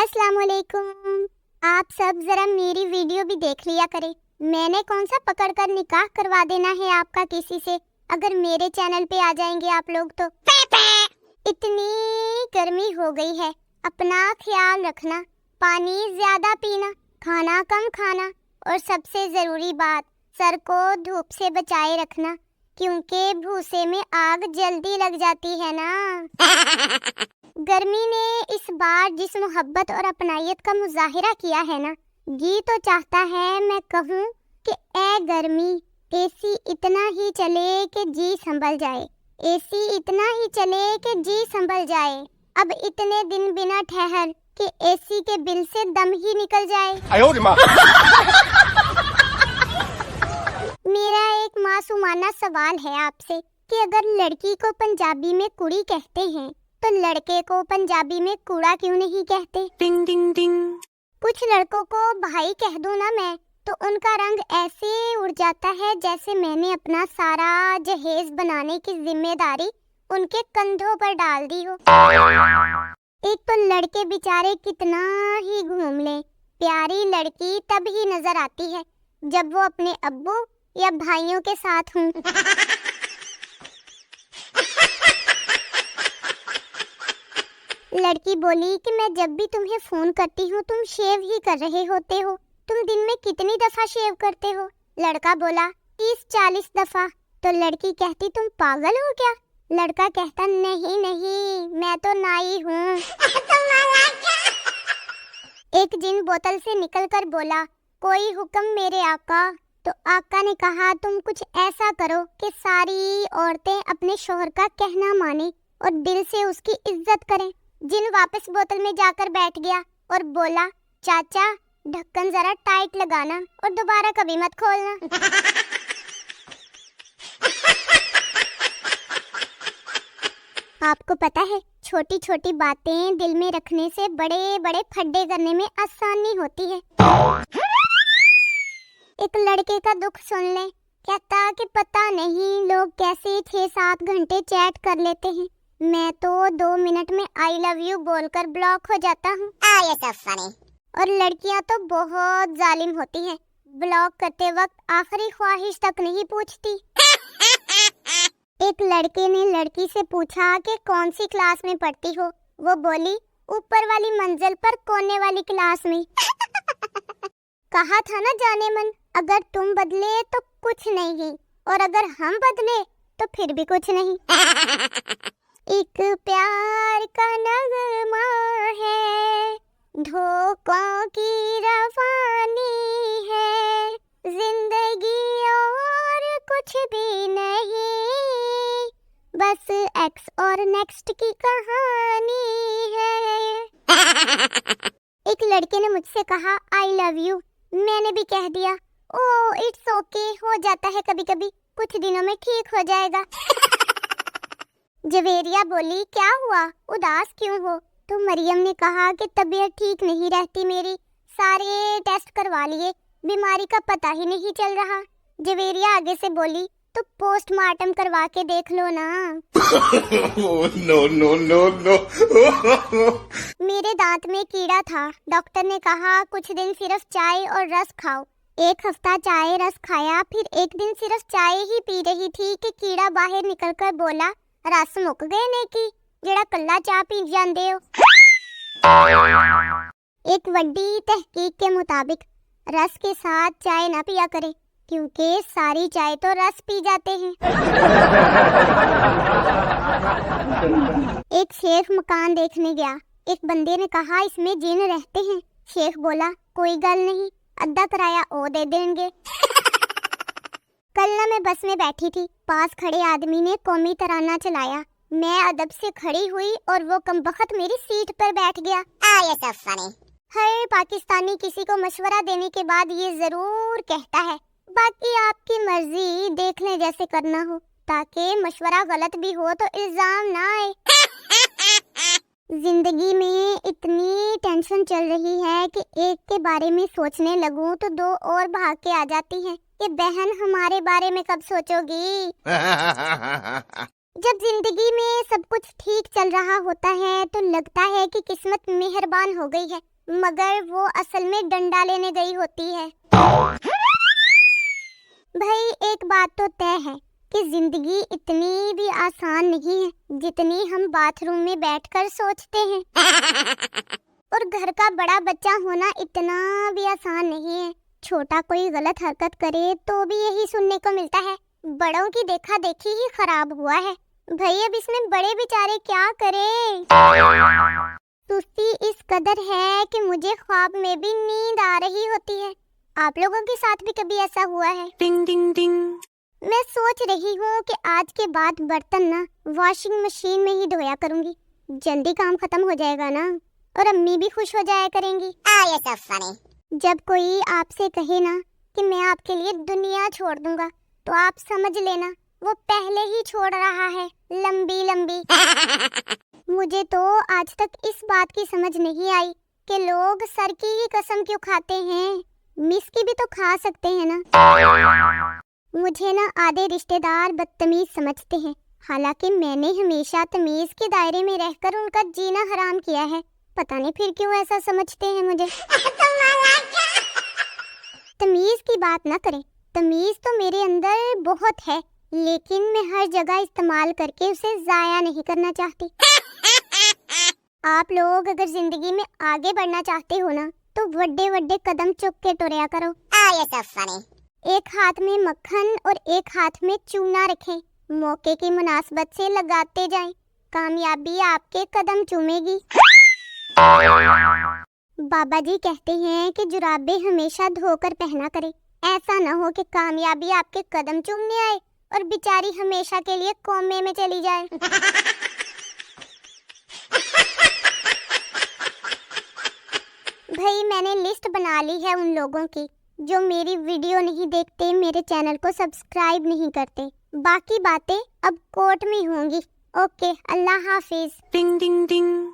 अस्सलाम वालेकुम। आप सब जरा मेरी वीडियो भी देख लिया करें। मैंने कौन सा पकड़ कर निकाह करवा देना है आपका किसी से, अगर मेरे चैनल पे आ जाएंगे आप लोग तो। इतनी गर्मी हो गई है, अपना ख्याल रखना, पानी ज्यादा पीना, खाना कम खाना और सबसे जरूरी बात, सर को धूप से बचाए रखना, क्योंकि भूसे में आग जल्दी लग जाती है ना। गर्मी ने इस बार जिस मोहब्बत और अपनायत का मुजाहिरा किया है ना, जी तो चाहता है मैं कहूँ कि ए गर्मी, एसी इतना ही चले कि जी संभल जाए, एसी इतना ही चले कि जी संभल जाए। अब इतने दिन बिना ठहर कि एसी के बिल से दम ही निकल जाए। मेरा एक मासूमाना सवाल है आपसे कि अगर लड़की को पंजाबी में कुड़ी कहते हैं तो लड़के को पंजाबी में कूड़ा क्यों नहीं कहते? टिंग टिंग टिंग। कुछ लड़कों को भाई कह दूं ना मैं तो उनका रंग ऐसे उड़ जाता है जैसे मैंने अपना सारा जहेज बनाने की जिम्मेदारी उनके कंधों पर डाल दी हो। एक तो लड़के बेचारे कितना ही घूम ले, प्यारी लड़की तब ही नजर आती है जब वो अपने अब्बू या भाइयों के साथ हूँ। लड़की बोली कि मैं जब भी तुम्हें फोन करती हूँ तुम शेव ही कर रहे होते हो, तुम दिन में कितनी दफा शेव करते हो? लड़का बोला 30-40 दफा। तो लड़की कहती तुम पागल हो क्या? लड़का कहता नहीं नहीं, मैं तो नाई हूँ। एक जिन बोतल से निकलकर बोला कोई हुक्म मेरे आका। तो आका ने कहा तुम कुछ ऐसा करो कि सारी औरतें अपने शौहर का कहना माने और दिल से उसकी इज्जत करें। जिन वापस बोतल में जाकर बैठ गया और बोला चाचा ढक्कन जरा टाइट लगाना और दोबारा कभी मत खोलना। आपको पता है छोटी छोटी बातें दिल में रखने से बड़े बड़े फड्डे करने में आसानी होती है। एक लड़के का दुख सुन ले, कहता कि पता नहीं लोग कैसे 6-7 घंटे चैट कर लेते हैं, मैं तो 2 मिनट में आई लव यू बोलकर ब्लॉक हो जाता हूँ। और लड़कियाँ तो बहुत जालिम होती हैं, ब्लॉक करते वक्त आखिरी ख्वाहिश तक नहीं पूछती। एक लड़के ने लड़की से पूछा कि कौन सी क्लास में पढ़ती हो? वो बोली ऊपर वाली मंजिल पर कोने वाली क्लास में। कहा था ना जाने मन, अगर तुम बदले तो कुछ नहीं और अगर हम बदले तो फिर भी कुछ नहीं। एक प्यार का नगमा है, धोखों की रवानी है, जिंदगी और कुछ भी नहीं, बस एक्स और नेक्स्ट की कहानी है। एक लड़के ने मुझसे कहा आई लव यू, मैंने भी कह दिया ओ इट्स ओके, हो जाता है कभी कभी, कुछ दिनों में ठीक हो जाएगा। जवेरिया बोली क्या हुआ, उदास क्यों हो? तो मरियम ने कहा कि तबीयत ठीक नहीं रहती मेरी, सारे टेस्ट करवा लिए, बीमारी का पता ही नहीं चल रहा। जवेरिया आगे से बोली तो पोस्टमार्टम करवा के देख लो ना। No no no no. मेरे दांत में कीड़ा था, डॉक्टर ने कहा कुछ दिन सिर्फ चाय और रस खाओ। एक हफ्ता चाय रस खाया, फिर एक दिन सिर्फ चाय ही पी रही थी कि कीड़ा बाहर निकलकर बोला रस मुक गए ने की, जेड़ा कल्ला चाह पी जांदे हो। एक बड़ी तहकीक के मुताबिक रस के साथ चाय ना पिया करें, क्योंकि सारी चाय तो रस पी जाते हैं। एक शेख मकान देखने गया, एक बंदे ने कहा इसमें जिन रहते हैं। शेख बोला कोई गल नहीं, अद्धा किराया ओ दे देंगे। कल ना मैं बस में बैठी थी, पास खड़े आदमी ने कौमी तराना चलाया, मैं अदब से खड़ी हुई और वो कमबख्त मेरी सीट पर बैठ गया। हर पाकिस्तानी किसी को मशवरा देने के बाद ये जरूर कहता है बाकी आपकी मर्जी, देख लें जैसे करना हो, ताकि मशवरा गलत भी हो तो इल्जाम ना आए। जिंदगी में इतनी टेंशन चल रही है कि एक के बारे में सोचने लगूं तो 2 और भाग के आ जाती हैं कि बहन हमारे बारे में कब सोचोगी। जब जिंदगी में सब कुछ ठीक चल रहा होता है तो लगता है कि किस्मत मेहरबान हो गई है, मगर वो असल में डंडा लेने गई होती है। भाई एक बात तो तय है कि जिंदगी इतनी भी आसान नहीं है जितनी हम बाथरूम में बैठकर सोचते हैं। और घर का बड़ा बच्चा होना इतना भी आसान नहीं है। छोटा कोई गलत हरकत करे तो भी यही सुनने को मिलता है, बड़ों की देखा देखी ही खराब हुआ है। भाई अब इसमें बड़े बेचारे क्या करें। सुस्ती इस कदर है कि मुझे ख्वाब में भी नींद आ रही होती है। आप लोगों के साथ भी कभी ऐसा हुआ है? टिंग टिंग टिंग। मैं सोच रही हूँ कि आज के बाद बर्तन ना वॉशिंग मशीन में ही धोया करूँगी, जल्दी काम खत्म हो जाएगा ना, और अम्मी भी खुश हो जाया करेंगी। so funny. जब कोई आपसे कहे ना कि मैं आपके लिए दुनिया छोड़ दूंगा, तो आप समझ लेना वो पहले ही छोड़ रहा है, लंबी लंबी। मुझे तो आज तक इस बात की समझ नहीं आई कि लोग सर की ही कसम क्यों खाते हैं, मिस की भी तो खा सकते हैं ना। मुझे ना आधे रिश्तेदार बदतमीज समझते हैं, हालांकि मैंने हमेशा तमीज के दायरे में रहकर उनका जीना हराम किया है। पता नहीं फिर क्यों ऐसा समझते हैं मुझे। तमीज की बात ना करें, तमीज तो मेरे अंदर बहुत है, लेकिन मैं हर जगह इस्तेमाल करके उसे जाया नहीं करना चाहती। आप लोग अगर जिंदगी में आगे बढ़ना चाहते हो ना, तो बड़े बड़े कदम चुक के टुरया करो। so funny. एक हाथ में मक्खन और एक हाथ में चूना रखें, मौके की मुनासबत से लगाते जाएं, कामयाबी आपके कदम चूमेगी। बाबा जी कहते हैं कि जुराबे हमेशा धोकर पहना करें, ऐसा ना हो कि कामयाबी आपके कदम चूमने आए और बेचारी हमेशा के लिए कोमे में चली जाए। भाई मैंने लिस्ट बना ली है उन लोगों की जो मेरी वीडियो नहीं देखते, मेरे चैनल को सब्सक्राइब नहीं करते। बाकी बातें अब कोर्ट में होंगी। ओके, अल्लाह हाफिज। टिंग टिंग टिंग।